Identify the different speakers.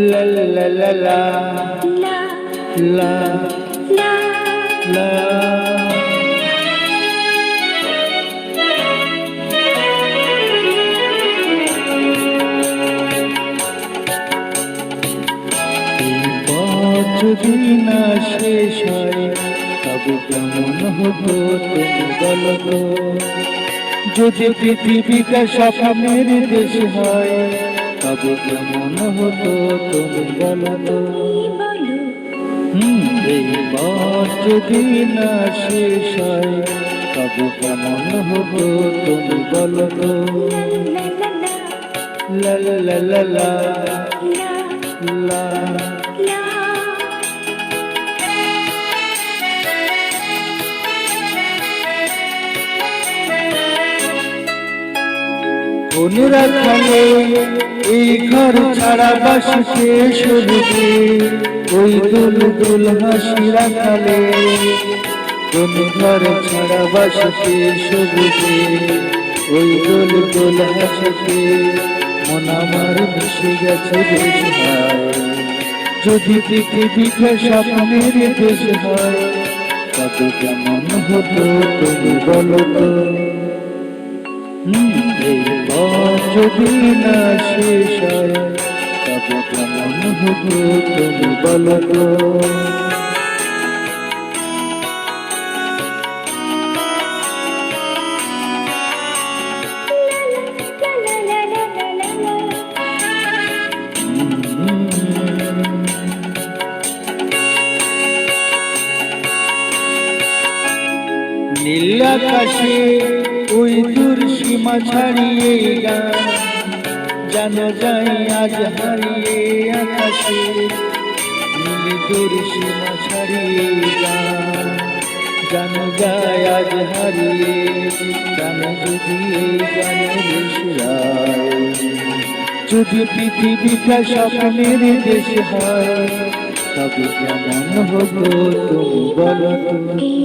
Speaker 1: লা লা লা লা
Speaker 2: লা
Speaker 1: লা
Speaker 2: লা
Speaker 1: লা। যদি না শেষ হয় তবে কেমন হতো তুমি বলো তো? যদি পৃথিবীটা স্বপ্নের দেশ হয় তবে কেমন হতো তুমি বলো তো?
Speaker 2: বলো
Speaker 1: এই পথ যদি না শেষ হয় তবে কেমন হতো তুমি বলো তো?
Speaker 2: লা লা লা
Speaker 1: লা লা লা
Speaker 2: লা
Speaker 1: লা
Speaker 2: লা।
Speaker 1: অনুরাগ খালে এই ঘর ছাড়া বাসকে শুরুতে ওই দুল দুল হাসি রাখালে কোন ঘর ছাড়া বাসকে শুরুতে ওই দুল দুল হাসিতে মন আমার মিশে গেছে দেশ হয়। যদি পৃথিবীটা স্বপ্নের দেশ হয় তবে কেমন হতো তুমি বলো তো? এই পথ যদি না শেষ হয় তবে কেমন হতো তুমি বলো তো? নীল আকাশে ওই দূর সীমা ছাড়িয়ে গান জানো যাই আজ হারিয়ে আকাশে নীল দূর সীমা ছাড়িয়ে গান জানো যায় আজ হারিয়ে গানে যদি এই গানের সুরায়। যদি পৃথিবীটা স্বপ্নের দেশ হয় তবে কেমন হতো তুমি বলো তো?
Speaker 2: এই